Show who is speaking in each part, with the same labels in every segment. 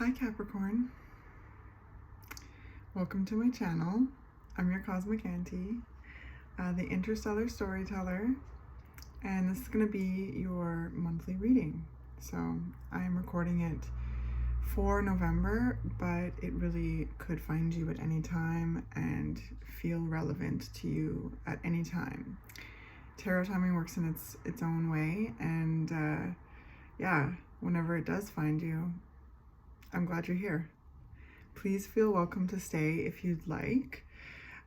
Speaker 1: Hi Capricorn, welcome to my channel. I'm your Cosmic Auntie, the interstellar storyteller, and this is going to be your monthly reading. So I am recording it for November, but it really could find you at any time and feel relevant to you at any time. Tarot timing works in its own way, and yeah, whenever it does find you, I'm glad you're here. Please feel welcome to stay if you'd like.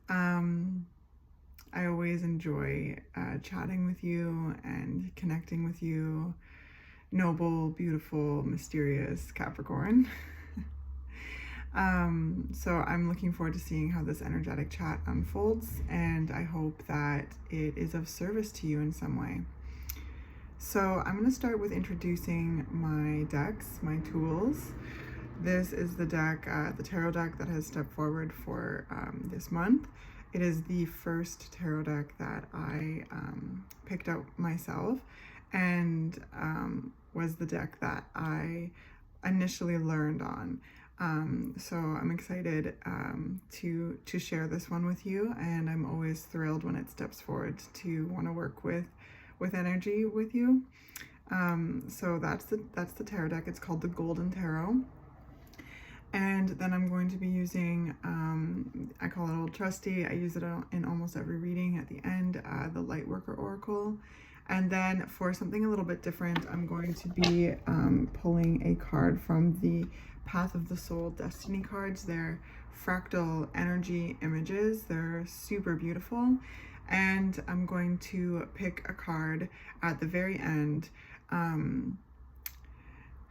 Speaker 1: I always enjoy chatting with you and connecting with you, noble, beautiful, mysterious Capricorn. So I'm looking forward to seeing how this energetic chat unfolds, and I hope that it is of service to you in some way. So I'm going to start with introducing my decks, my tools. This is the deck, the tarot deck that has stepped forward for this month. It is the first tarot deck that I picked out myself, and was the deck that I initially learned on. So I'm excited to share this one with you, and I'm always thrilled when it steps forward to want to work with energy with you. So that's the tarot deck. It's called the Golden Tarot. And then I'm going to be using, I call it Old Trusty. I use it in almost every reading at the end, the Lightworker Oracle. And then for something a little bit different, I'm going to be pulling a card from the Path of the Soul Destiny cards. They're fractal energy images. They're super beautiful. And I'm going to pick a card at the very end,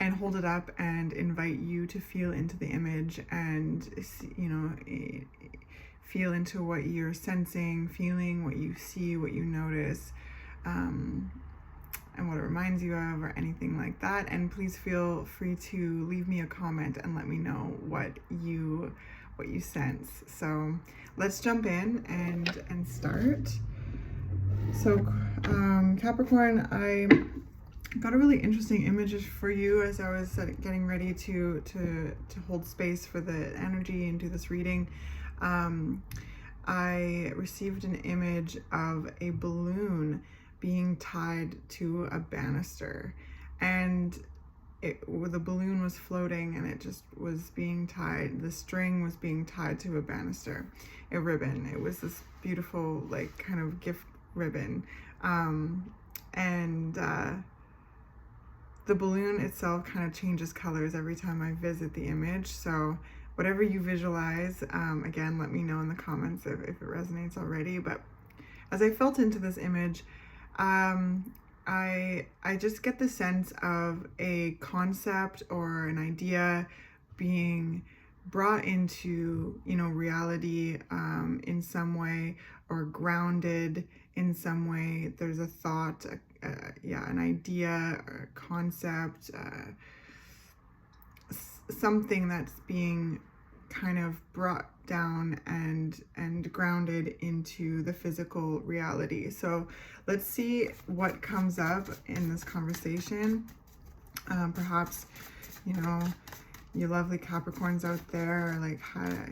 Speaker 1: and hold it up and invite you to feel into the image and, you know, feel into what you're sensing, feeling, what you see, what you notice, and what it reminds you of, or anything like that. And please feel free to leave me a comment and let me know what you sense. So let's jump in and start. So Capricorn, I got a really interesting image for you as I was getting ready to hold space for the energy and do this reading. I received an image of a balloon being tied to a banister, and the balloon was floating, and it just was being tied. The string was being tied to a banister, a ribbon. It was this beautiful, like, kind of gift ribbon, and the balloon itself kind of changes colors every time I visit the image. So whatever you visualize, again, let me know in the comments if it resonates already. But as I felt into this image, I just get the sense of a concept or an idea being brought into, you know, reality in some way, or grounded in some way. There's a thought, an idea or a concept, something that's being kind of brought down and grounded into the physical reality. So let's see what comes up in this conversation. Perhaps, you know, you lovely Capricorns out there are like,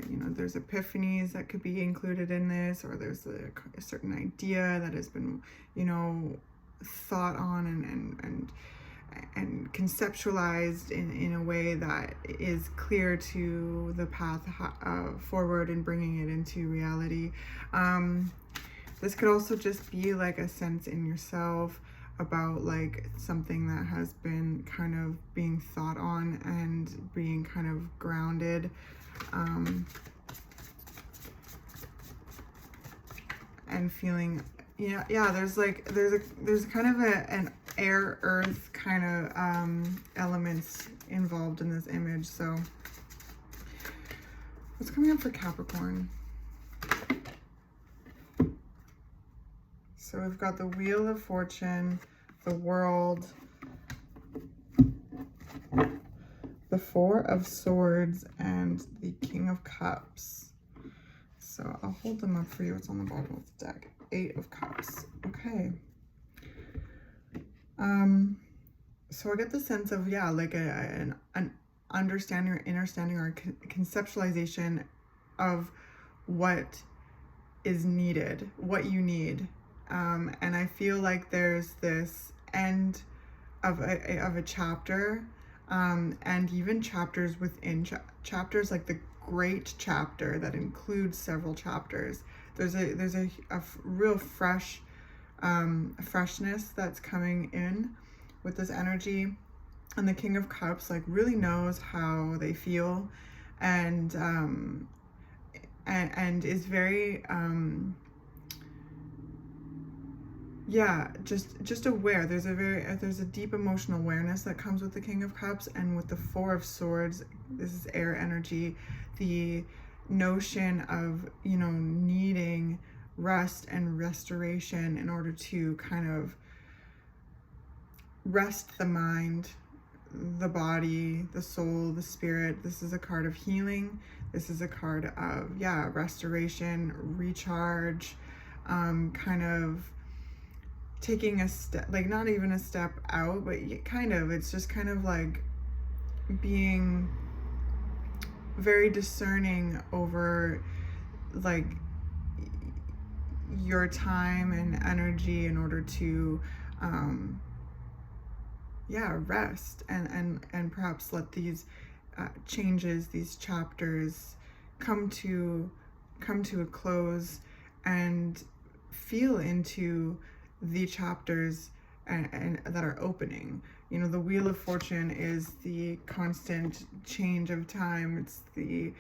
Speaker 1: you know, there's epiphanies that could be included in this, or there's a certain idea that has been, you know, thought on and conceptualized in a way that is clear to the path forward and bringing it into reality. This could also just be like a sense in yourself about like something that has been kind of being thought on and being kind of grounded. And feeling, yeah, there's kind of an air earth kind of elements involved in this image. So what's coming up for Capricorn? So we've got the Wheel of Fortune, the World, the Four of Swords, and the King of Cups. So I'll hold them up for you. It's on the bottom of the deck. 8 of Cups. Okay. So I get the sense of, yeah, like an understanding or understanding or conceptualization of what is needed, what you need. And I feel like there's this end of a chapter, and even chapters within chapters, like the great chapter that includes several chapters. There's a real freshness that's coming in with this energy. And the King of Cups like really knows how they feel, and is very just aware. There's a deep emotional awareness that comes with the King of Cups. And with the Four of Swords, this is air energy, the notion of, you know, needing rest and restoration in order to kind of rest the mind, the body, the soul, the spirit. This is a card of healing. This is a card of restoration, recharge, kind of taking a step, like not even a step out, but kind of, it's just kind of like being very discerning over like your time and energy in order to rest and perhaps let these changes, these chapters come to a close, and feel into the chapters and that are opening. You know, the Wheel of Fortune is the constant change of time. It's the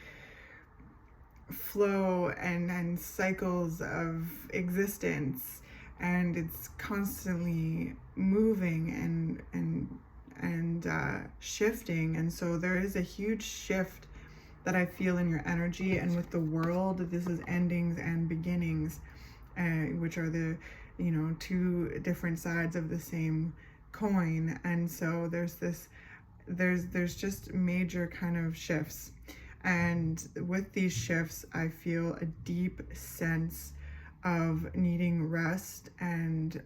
Speaker 1: flow and cycles of existence, and it's constantly moving and shifting. And so there is a huge shift that I feel in your energy. And with the World, this is endings and beginnings, which are the, you know, two different sides of the same coin. And so there's just major kind of shifts. And with these shifts, I feel a deep sense of needing rest and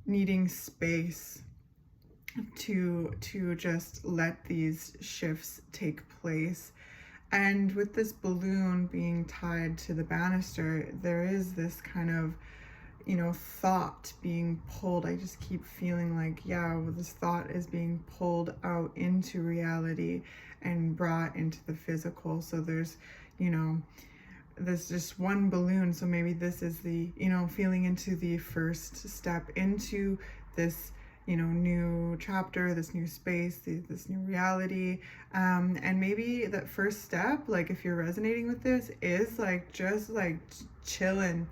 Speaker 1: needing space to just let these shifts take place. And with this balloon being tied to the banister, there is this kind of, you know, thought being pulled. I just keep feeling like, this thought is being pulled out into reality and brought into the physical. So there's, you know, there's just one balloon. So maybe this is the, you know, feeling into the first step into this, you know, new chapter, this new space, this new reality. And maybe that first step, like if you're resonating with this, is like just like chilling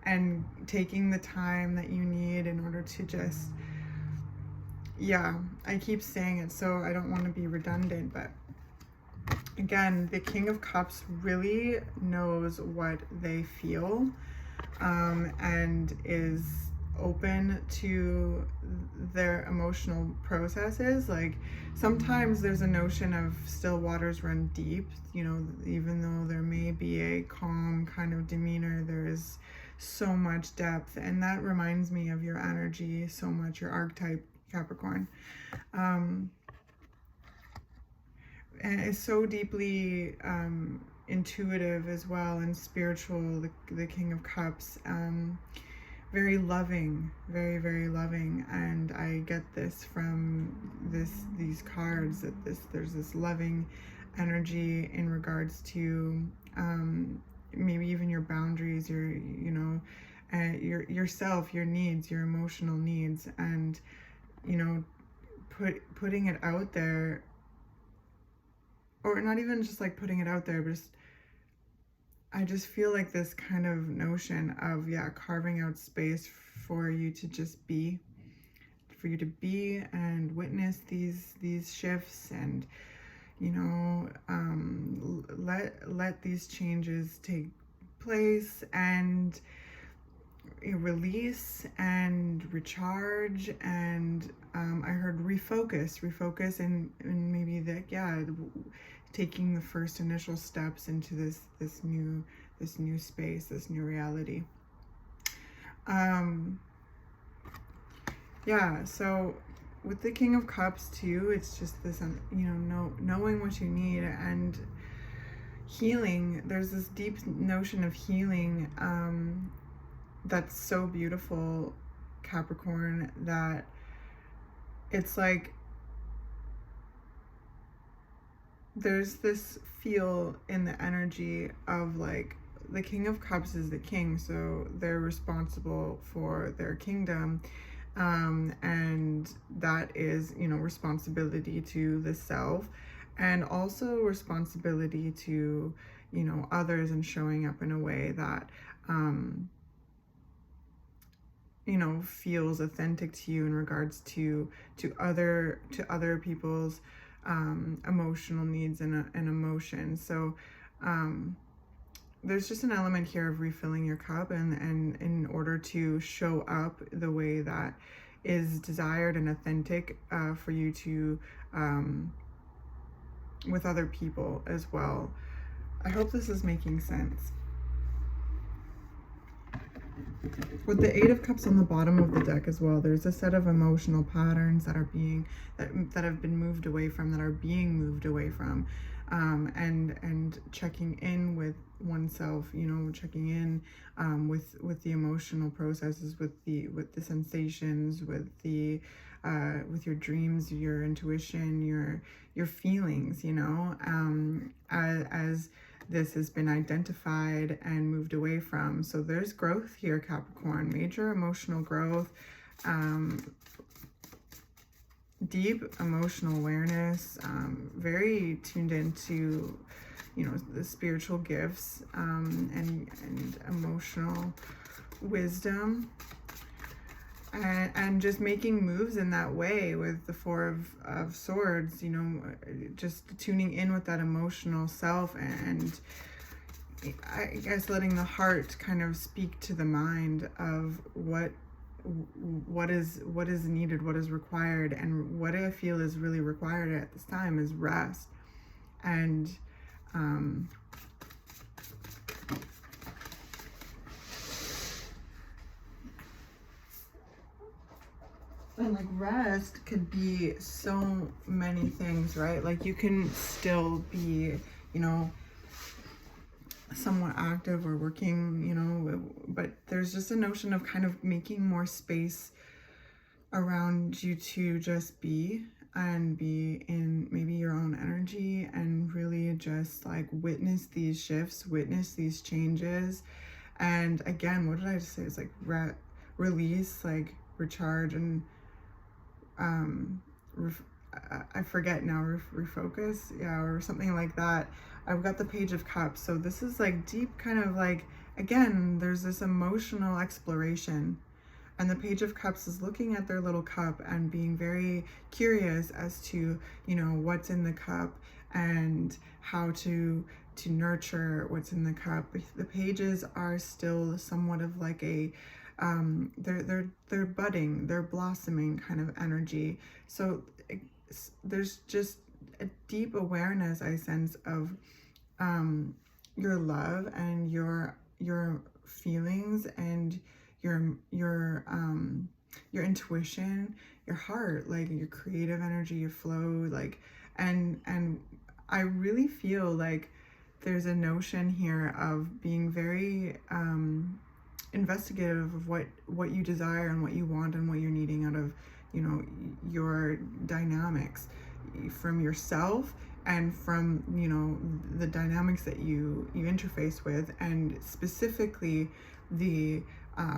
Speaker 1: and taking the time that you need in order to just, I keep saying it, so I don't want to be redundant, but again, the King of Cups really knows what they feel, and is open to their emotional processes. Like sometimes there's a notion of still waters run deep, you know, even though there may be a calm kind of demeanor, there is so much depth. And that reminds me of your energy so much, your archetype, Capricorn. And it's so deeply intuitive as well, and spiritual, the King of Cups. Very loving, very, very loving. And I get this from these cards, that there's this loving energy in regards to maybe even your boundaries, your, you know, yourself, your needs, your emotional needs, and, you know, putting it out there, or not even just like putting it out there, but just, I just feel like this kind of notion of, carving out space for you to just be, for you to be and witness these shifts, and, you know, let these changes take place, and release and recharge. And I heard refocus, and maybe that, taking the first initial steps into this new space, this new reality. So with the King of Cups too, it's just this, knowing what you need and healing. There's this deep notion of healing that's so beautiful, Capricorn, that it's like there's this feel in the energy of like the King of Cups is the king, so they're responsible for their kingdom, and that is, responsibility to the self, and also responsibility to, others, and showing up in a way that feels authentic to you in regards to other people's emotional needs and emotions. So there's just an element here of refilling your cup, and in order to show up the way that is desired and authentic for you to with other people as well. I hope this is making sense. With the Eight of Cups on the bottom of the deck as well, there's a set of emotional patterns that are being that have been moved away from, that are being moved away from, and checking in with oneself, checking in with the emotional processes, with the sensations, with your dreams, your intuition, your feelings, as this has been identified and moved away from. So there's growth here, Capricorn, major emotional growth, deep emotional awareness, very tuned into, the spiritual gifts, and emotional wisdom. And just making moves in that way with the Four of Swords, just tuning in with that emotional self, and I guess letting the heart kind of speak to the mind of what is needed, what is required. And what I feel is really required at this time is rest. And like rest could be so many things, right? Like you can still be, somewhat active or working, but there's just a notion of kind of making more space around you to just be, and be in maybe your own energy, and really just like witness these shifts, witness these changes. And again, what did I just say? It's like release, like recharge, and I forget now, refocus, yeah, or something like that. I've got the Page of Cups, so this is like deep, kind of like, again, there's this emotional exploration, and the Page of Cups is looking at their little cup and being very curious as to, what's in the cup, and how to nurture what's in the cup. The pages are still somewhat of like a they're budding, they're blossoming kind of energy. So there's just a deep awareness, I sense, of your love and your feelings, and your intuition, your heart, like your creative energy, your flow, like, and I really feel like there's a notion here of being very investigative of what you desire and what you want and what you're needing out of, your dynamics, from yourself and from, the dynamics that you interface with, and specifically the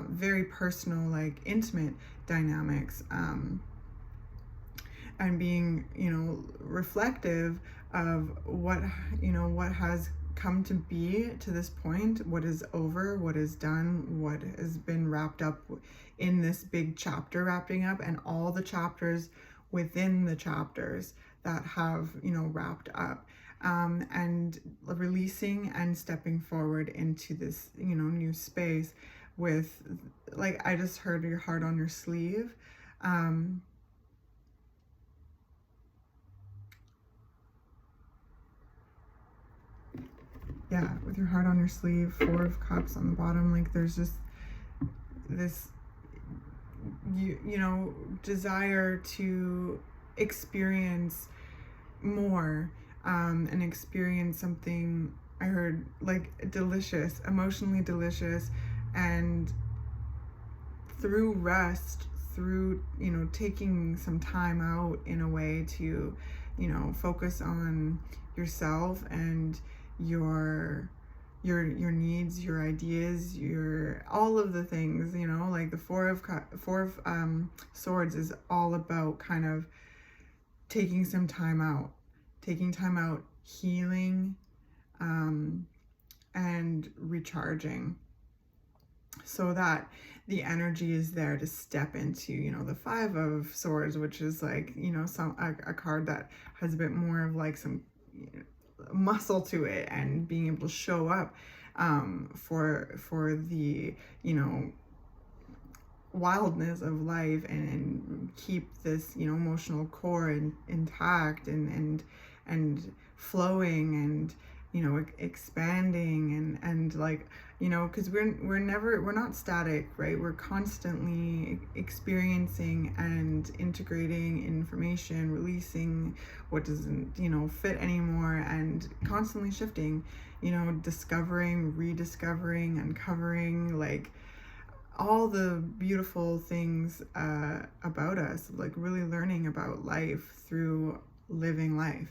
Speaker 1: very personal, like intimate dynamics, and being, reflective of what has come to be to this point, what is over, what is done, what has been wrapped up in this big chapter wrapping up, and all the chapters within the chapters that have, wrapped up, and releasing and stepping forward into this, new space with, like, I just heard your heart on your sleeve. Yeah, with your heart on your sleeve, Four of Cups on the bottom, like there's just this, you know, desire to experience more, and experience something, I heard, like delicious, emotionally delicious. And through rest, through, you know, taking some time out in a way to, you know, focus on yourself and your needs, your ideas, your all of the things, you know, like the four of swords is all about kind of taking some time out, healing, and recharging, so that the energy is there to step into, you know, the five of swords, which is like, you know, a card that has a bit more of like some, you know, muscle to it, and being able to show up for the, you know, wildness of life, and keep this, you know, emotional core intact, and flowing, and, you know, expanding, and like, you know, because we're not static, right? We're constantly experiencing and integrating information, releasing what doesn't, you know, fit anymore, and constantly shifting, you know, discovering, rediscovering, uncovering, like all the beautiful things about us, like really learning about life through living life.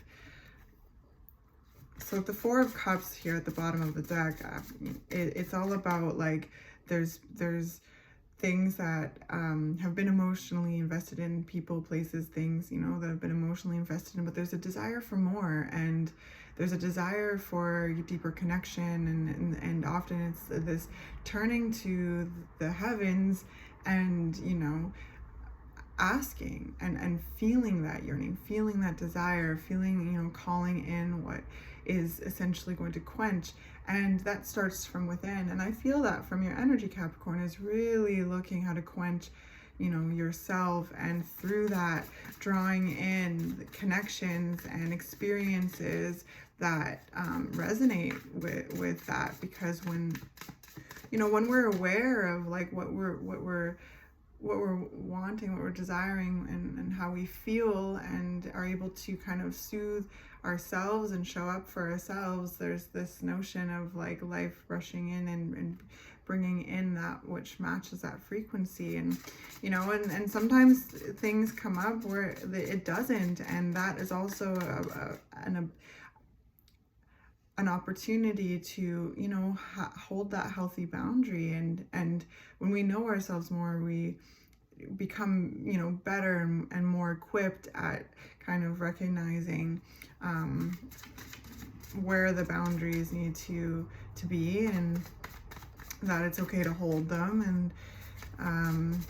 Speaker 1: So the Four of Cups here at the bottom of the deck, it's all about like there's things that have been emotionally invested in, people, places, things, you know, that have been emotionally invested in, but there's a desire for more, and there's a desire for deeper connection, and often it's this turning to the heavens, and, you know, asking and feeling that yearning, feeling that desire, feeling, you know, calling in what is essentially going to quench. And that starts from within. And I feel that from your energy, Capricorn, is really looking how to quench, you know, yourself, and through that drawing in the connections and experiences that resonate with that. Because when, you know, when we're aware of like what we're wanting, what we're desiring, and how we feel, and are able to kind of soothe ourselves and show up for ourselves, there's this notion of like life rushing in, and bringing in that which matches that frequency. And, you know, and sometimes things come up where it doesn't, and that is also an opportunity to, you know, hold that healthy boundary. And when we know ourselves more, we become, you know, better and more equipped at kind of recognizing where the boundaries need to be, and that it's okay to hold them. And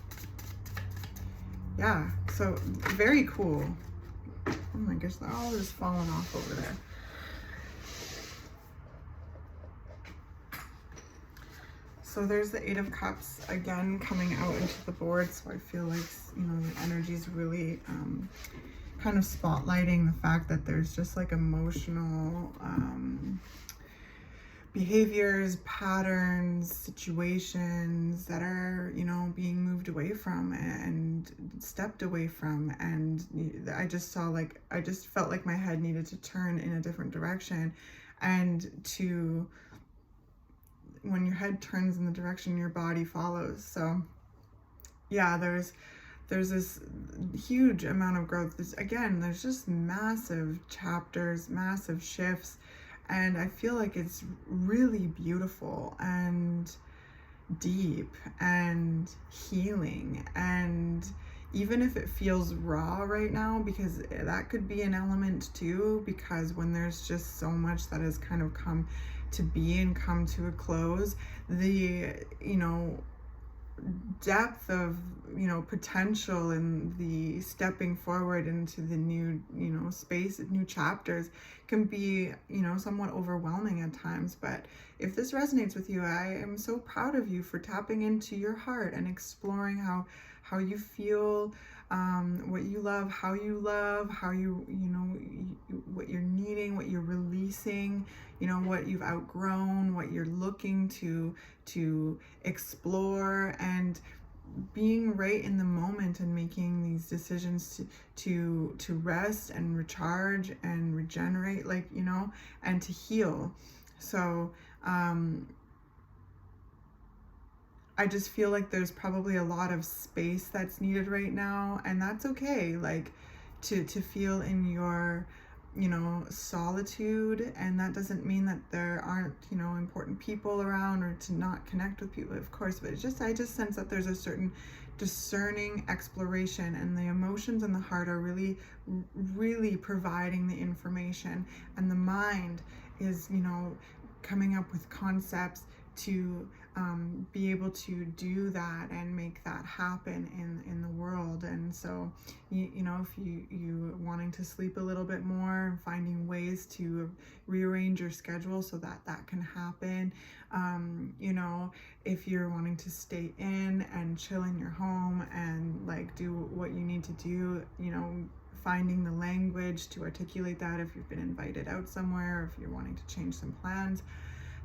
Speaker 1: yeah, so very cool. Oh my gosh, they're all just falling off over there. So there's the Eight of Cups again coming out into the board. So I feel like, you know, the energy is really kind of spotlighting the fact that there's just like emotional behaviors, patterns, situations that are, you know, being moved away from and stepped away from. And I just felt like my head needed to turn in a different direction. And when your head turns in the direction, your body follows. So yeah, there's this huge amount of growth. There's just massive chapters, massive shifts, and I feel like it's really beautiful and deep and healing. And even if it feels raw right now, because that could be an element too, because when there's just so much that has kind of come to be and come to a close, the, you know, depth of, you know, potential and the stepping forward into the new, you know, space, new chapters can be, you know, somewhat overwhelming at times. But if this resonates with you, I am so proud of you for tapping into your heart and exploring how you feel, what you love, how you know, what you're needing, what you're releasing, you know, what you've outgrown, what you're looking to explore. And being right in the moment and making these decisions to rest and recharge and regenerate, like, you know, and to heal. So I just feel like there's probably a lot of space that's needed right now, and that's okay. Like, to feel in your, you know, solitude, and that doesn't mean that there aren't, you know, important people around, or to not connect with people, of course, but it's just, I just sense that there's a certain discerning exploration, and the emotions and the heart are really, really providing the information, and the mind is, you know, coming up with concepts to be able to do that and make that happen in the world. And so, you know, if you wanting to sleep a little bit more, finding ways to rearrange your schedule so that that can happen. You know, if you're wanting to stay in and chill in your home and like do what you need to do, you know, finding the language to articulate that if you've been invited out somewhere, or if you're wanting to change some plans.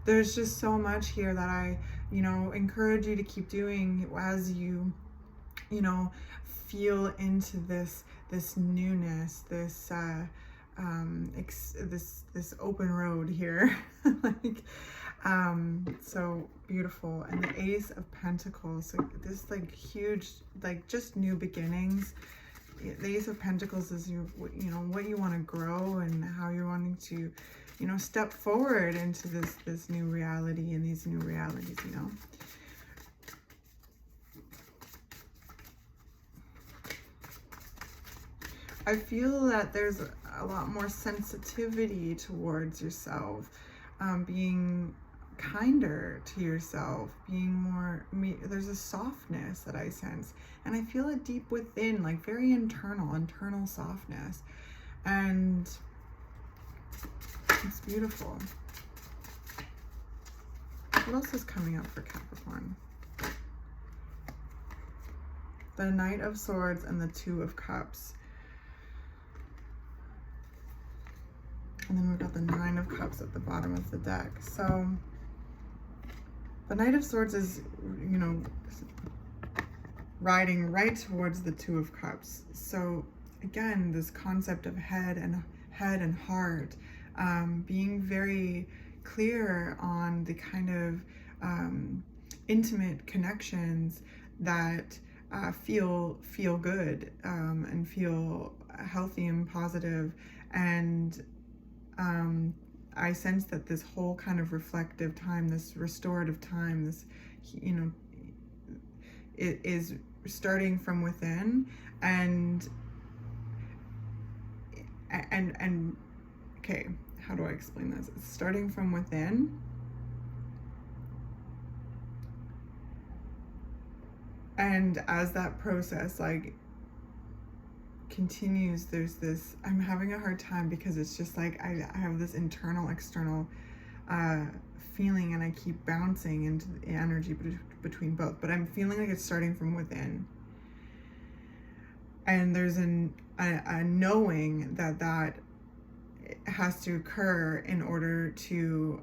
Speaker 1: There's just so much here that I, you know, encourage you to keep doing as you, you know, feel into this newness, this this open road here. Like, so beautiful. And the Ace of Pentacles, so this like huge, like just new beginnings. The Ace of Pentacles is you know, what you want to grow and how you're wanting to, you know, step forward into this new reality and these new realities, you know. I feel that there's a lot more sensitivity towards yourself, being kinder to yourself, being more, there's a softness that I sense, and I feel it deep within, like very internal softness, and it's beautiful. What else is coming up for Capricorn? The Knight of Swords and the Two of Cups. And then we've got the Nine of Cups at the bottom of the deck. So the Knight of Swords is, you know, riding right towards the Two of Cups. So again, this concept of head and heart, being very clear on the kind of intimate connections that feel good, and feel healthy and positive. And I sense that this whole kind of reflective time, this restorative time, this, you know, it is starting from within, and okay, how do I explain this? It's starting from within, and as that process like continues, there's this, I'm having a hard time because it's just like I have this internal external feeling, and I keep bouncing into the energy between both, but I'm feeling like it's starting from within, and there's a knowing that has to occur in order to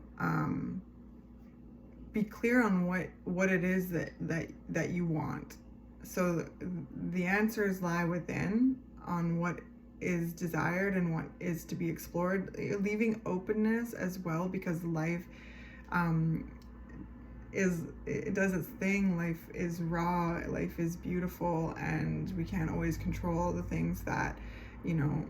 Speaker 1: be clear on what it is that you want. So the answers lie within on what is desired and what is to be explored, leaving openness as well, because life it does its thing. Life is raw, life is beautiful, and we can't always control the things that, you know,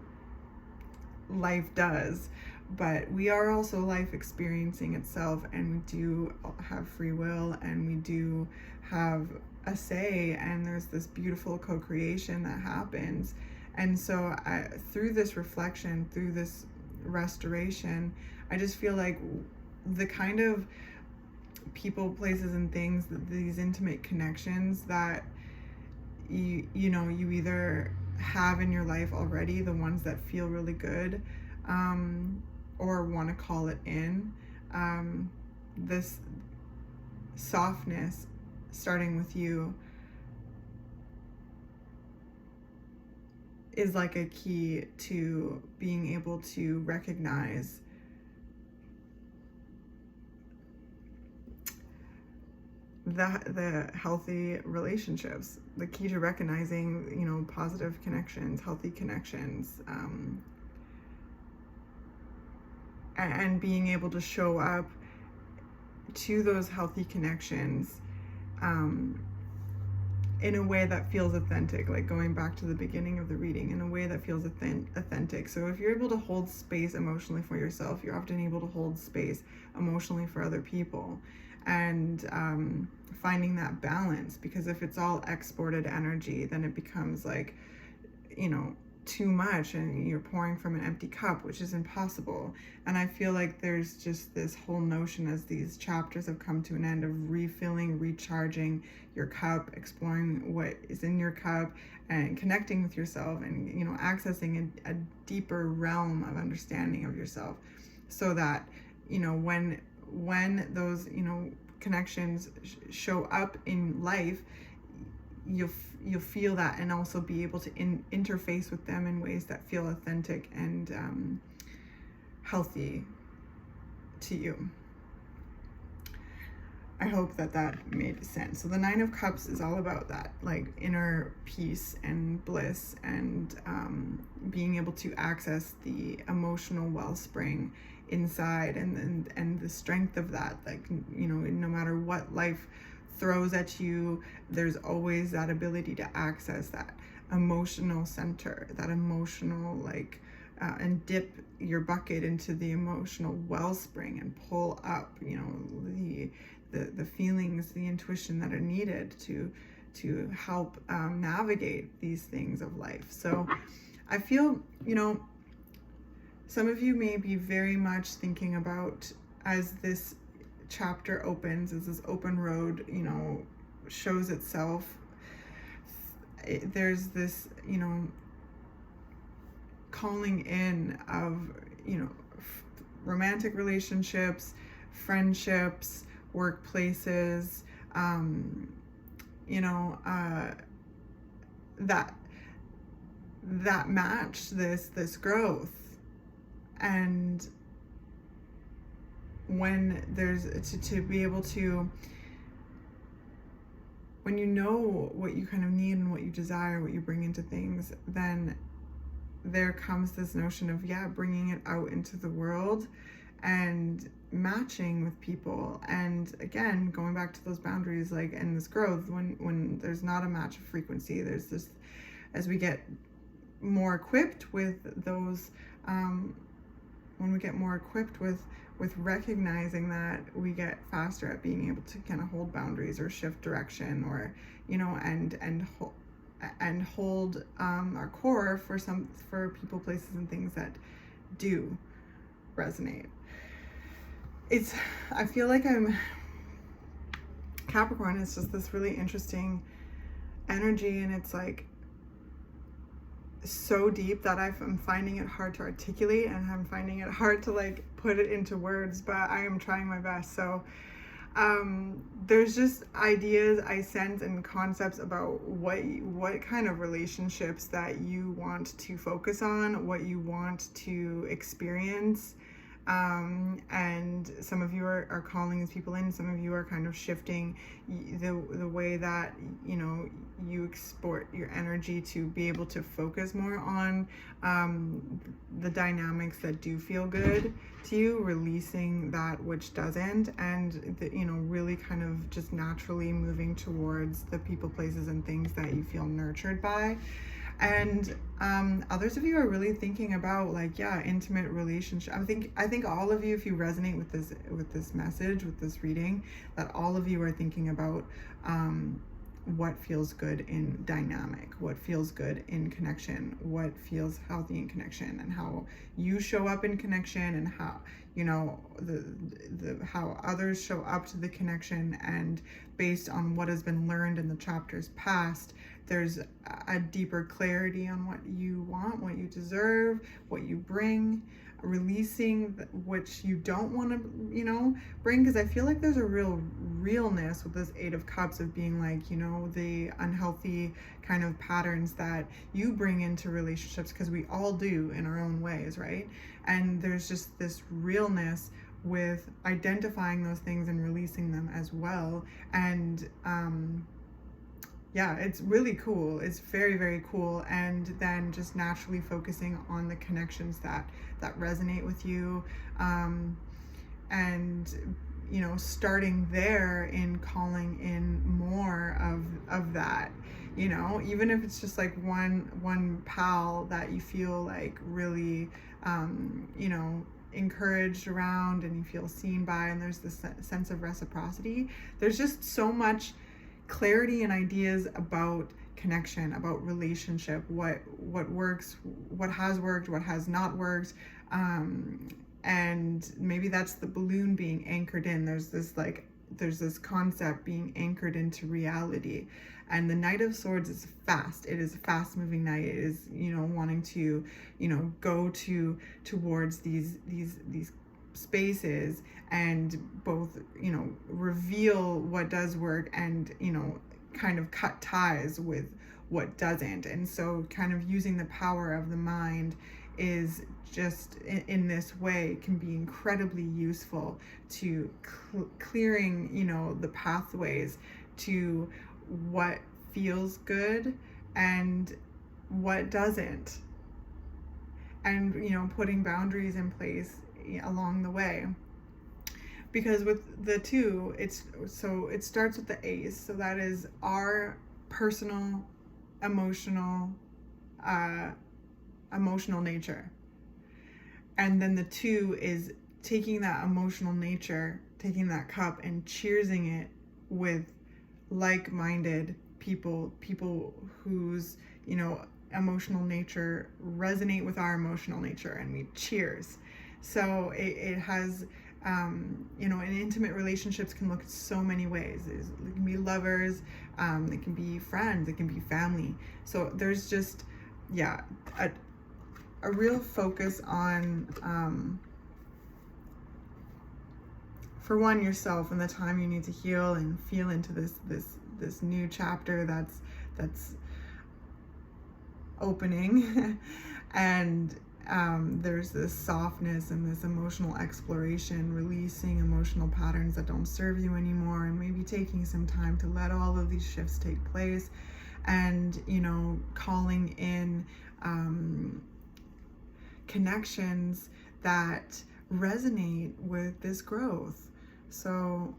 Speaker 1: life does, but we are also life experiencing itself, and we do have free will, and we do have a say, and there's this beautiful co-creation that happens. And so through this reflection, through this restoration, I just feel like the kind of people, places, and things, these intimate connections that you know, you either have in your life already, the ones that feel really good, or want to call it in, this softness starting with you is like a key to being able to recognize the healthy relationships, the key to recognizing, you know, positive connections, healthy connections, and being able to show up to those healthy connections in a way that feels authentic, like going back to the beginning of the reading, in a way that feels authentic. So if you're able to hold space emotionally for yourself, you're often able to hold space emotionally for other people, and finding that balance, because if it's all exported energy, then it becomes like, you know, too much, and you're pouring from an empty cup, which is impossible. And I feel like there's just this whole notion, as these chapters have come to an end, of refilling, recharging your cup, exploring what is in your cup, and connecting with yourself, and, you know, accessing a deeper realm of understanding of yourself, so that, you know, when those, you know, connections show up in life, you'll feel that, and also be able to interface with them in ways that feel authentic and healthy to you. I hope that made sense. So the Nine of Cups is all about that, like inner peace and bliss, and being able to access the emotional wellspring inside, and the strength of that. Like, you know, no matter what life throws at you, there's always that ability to access that emotional center, that emotional, like, and dip your bucket into the emotional wellspring and pull up, you know, the feelings, the intuition that are needed to help navigate these things of life. So I feel, you know, some of you may be very much thinking about, as this chapter opens, as this open road, you know, shows itself, there's this, you know, calling in of, you know, romantic relationships, friendships, workplaces, you know, that match this growth. And when there's to be able to, when you know what you kind of need and what you desire, what you bring into things, then there comes this notion of, yeah, bringing it out into the world and matching with people. And again, going back to those boundaries, like, and this growth, when there's not a match of frequency, there's this, as we get more equipped with those, when we get more equipped with recognizing that, we get faster at being able to kind of hold boundaries or shift direction, or, you know, and hold our core for people, places, and things that do resonate. I feel like Capricorn is just this really interesting energy, and it's like so deep that I'm finding it hard to articulate, and I'm finding it hard to, like, put it into words, but I am trying my best. So there's just ideas I sense and concepts about what kind of relationships that you want to focus on, what you want to experience. And some of you are calling these people in, some of you are kind of shifting the way that, you know, you export your energy to be able to focus more on the dynamics that do feel good to you, releasing that which doesn't, and you know, really kind of just naturally moving towards the people, places, and things that you feel nurtured by. And others of you are really thinking about, like, yeah, intimate relationship. I think all of you, if you resonate with this message, with this reading, that all of you are thinking about what feels good in dynamic, what feels good in connection, what feels healthy in connection, and how you show up in connection, and how, you know, the how others show up to the connection. And based on what has been learned in the chapters past, there's a deeper clarity on what you want, what you deserve, what you bring, releasing which you don't want to, you know, bring. Because I feel like there's a realness with this Eight of Cups of being like, you know, the unhealthy kind of patterns that you bring into relationships, because we all do in our own ways, right? And there's just this realness with identifying those things and releasing them as well. And yeah, it's really cool. It's very, very cool. And then just naturally focusing on the connections that resonate with you, and you know, starting there in calling in more of that, you know, even if it's just like one pal that you feel like really you know, encouraged around, and you feel seen by, and there's this sense of reciprocity. There's just so much clarity and ideas about connection, about relationship, what works, what has worked, what has not worked, and maybe that's the balloon being anchored in. There's this concept being anchored into reality. And the Knight of Swords is fast. It is a fast moving knight. It is, you know, wanting to, you know, go towards these spaces, and both, you know, reveal what does work, and, you know, kind of cut ties with what doesn't. And so kind of using the power of the mind is just in this way can be incredibly useful to clearing, you know, the pathways to what feels good and what doesn't, and, you know, putting boundaries in place along the way. Because with the two, it starts with the Ace, so that is our personal emotional nature. And then the two is taking that emotional nature, taking that cup and cheersing it with like-minded people whose, you know, emotional nature resonate with our emotional nature, and we cheers. So it has, you know, and intimate relationships can look so many ways. It can be lovers, it can be friends, it can be family. So there's just, yeah, a real focus on, for one, yourself, and the time you need to heal and feel into this new chapter that's opening. And there's this softness and this emotional exploration, releasing emotional patterns that don't serve you anymore, and maybe taking some time to let all of these shifts take place, and, you know, calling in connections that resonate with this growth. So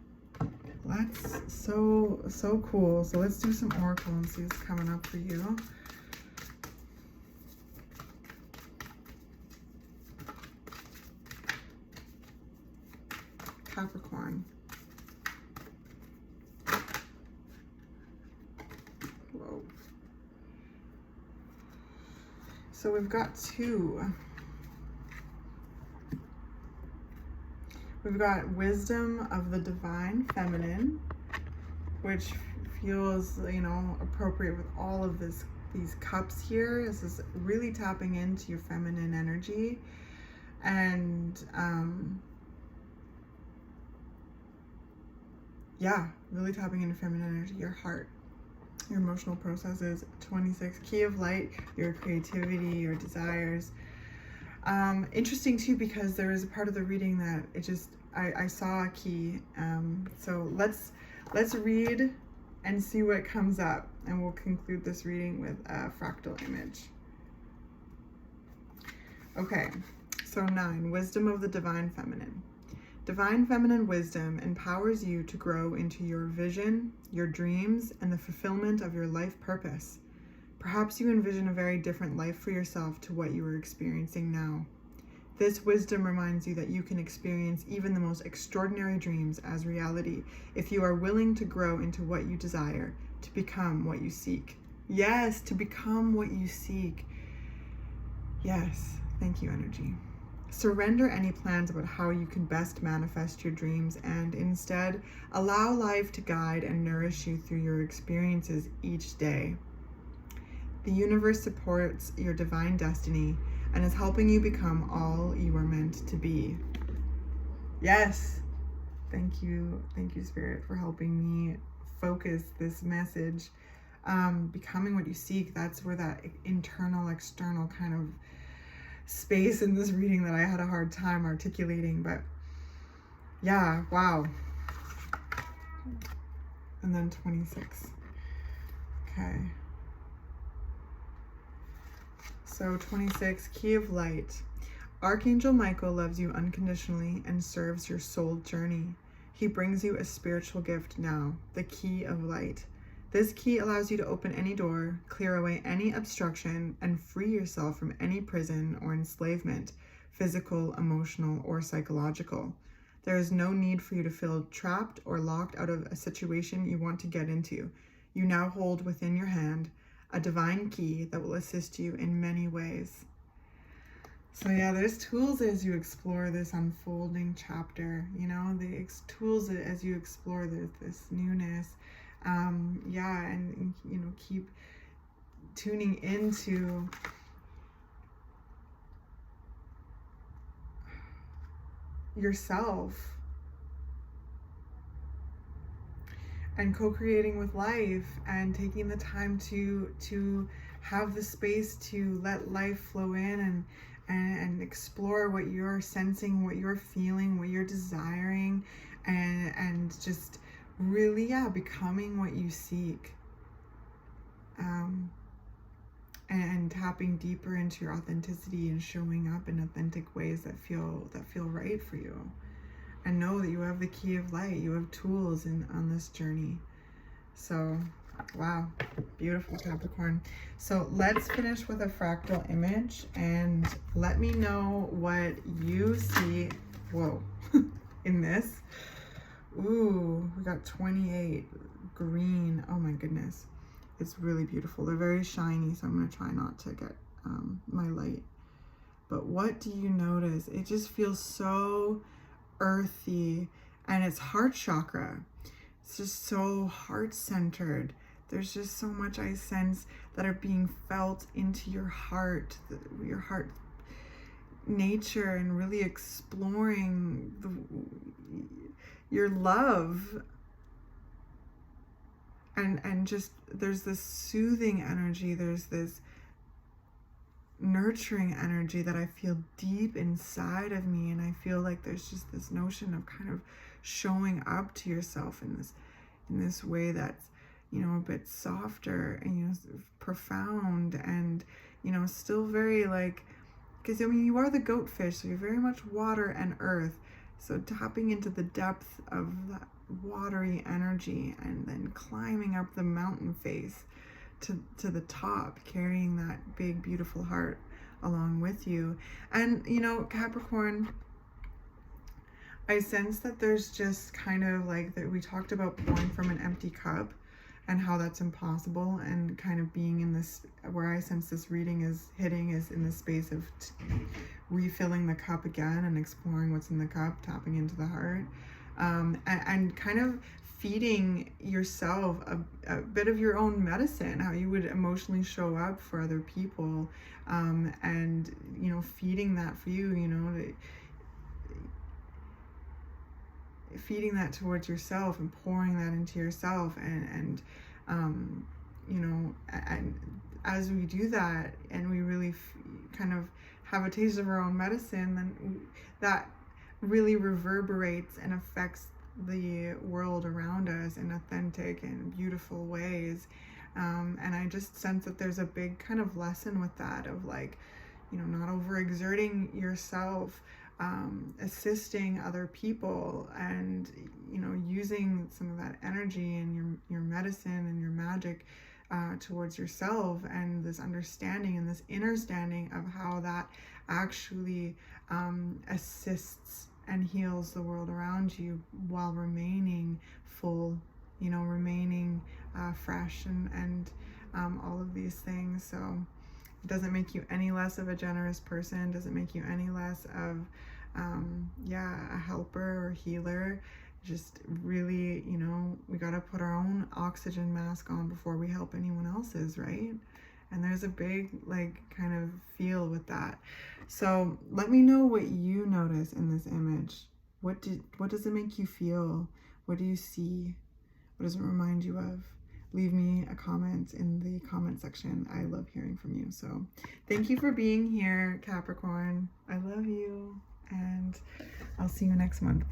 Speaker 1: that's so cool. So let's do some oracle and see what's coming up for you. Capricorn. Whoa. So we've got two. We've got Wisdom of the Divine Feminine, which feels, you know, appropriate with all of these cups here. This is really tapping into your feminine energy, and yeah, really tapping into feminine energy, your heart, your emotional processes. 26, Key of Light, your creativity, your desires. Interesting too, because there is a part of the reading that it just, I saw a key. So let's read and see what comes up, and we'll conclude this reading with a fractal image. Okay, so 9, Wisdom of the Divine Feminine. Divine feminine wisdom empowers you to grow into your vision, your dreams, and the fulfillment of your life purpose. Perhaps you envision a very different life for yourself to what you are experiencing now. This wisdom reminds you that you can experience even the most extraordinary dreams as reality if you are willing to grow into what you desire, to become what you seek. Yes, to become what you seek. Yes, thank you, energy. Surrender any plans about how you can best manifest your dreams, and instead allow life to guide and nourish you through your experiences each day. The universe supports your divine destiny and is helping you become all you are meant to be. Yes. Thank you, Spirit, for helping me focus this message. Becoming what you seek, that's where that internal, external kind of space in this reading that I had a hard time articulating, but Yeah, wow. And then 26. Okay. So 26, Key of Light. Archangel Michael loves you unconditionally and serves your soul journey. He brings you a spiritual gift now, the Key of Light. This key allows you to open any door, clear away any obstruction, and free yourself from any prison or enslavement, physical, emotional, or psychological. There is no need for you to feel trapped or locked out of a situation you want to get into. You now hold within your hand a divine key that will assist you in many ways. So yeah, there's tools as you explore this unfolding chapter, you know, the tools as you explore this newness. Yeah, and you know, keep tuning into yourself and co-creating with life and taking the time to have the space to let life flow in and explore what you're sensing, what you're feeling, what you're desiring, and just really, yeah, becoming what you seek, and tapping deeper into your authenticity and showing up in authentic ways that feel right for you. And know that you have the key of light. You have tools on this journey. So, wow, beautiful, Capricorn. So let's finish with a fractal image and let me know what you see. Whoa, in this. Ooh, we got 28 green. Oh my goodness. It's really beautiful. They're very shiny, so I'm going to try not to get my light. But what do you notice? It just feels so earthy, and it's heart chakra. It's just so heart-centered. There's just so much I sense that are being felt into your heart nature, and really exploring your love. And just there's this soothing energy, there's this nurturing energy that I feel deep inside of me, and I feel like there's just this notion of kind of showing up to yourself in this way that's, you know, a bit softer and, you know, profound, and, you know, still very like, because I mean, you are the goatfish, so you're very much water and earth, so tapping into the depth of that watery energy and then climbing up the mountain face to the top, carrying that big beautiful heart along with you. And you know, Capricorn, I sense that there's just kind of like that we talked about pouring from an empty cup and how that's impossible, and kind of being in this, where I sense this reading is hitting is in the space of refilling the cup again and exploring what's in the cup, tapping into the heart, and kind of feeding yourself a bit of your own medicine, how you would emotionally show up for other people, and, you know, feeding that for you, you know, feeding that towards yourself and pouring that into yourself, and you know, and as we do that and we really kind of have a taste of our own medicine, then that really reverberates and affects the world around us in authentic and beautiful ways. And I just sense that there's a big kind of lesson with that, of like, you know, not overexerting yourself, assisting other people, and, you know, using some of that energy and your medicine and your magic towards yourself, and this understanding and this inner standing of how that actually assists and heals the world around you while remaining full, you know, remaining fresh, and all of these things. So it doesn't make you any less of a generous person, doesn't make you any less of a helper or healer. Just really, you know, we got to put our own oxygen mask on before we help anyone else's, right? And there's a big, like, kind of feel with that. So let me know what you notice in this image. What does it make you feel? What do you see? What does it remind you of? Leave me a comment in the comment section. I love hearing from you. So thank you for being here, Capricorn. I love you, and I'll see you next month.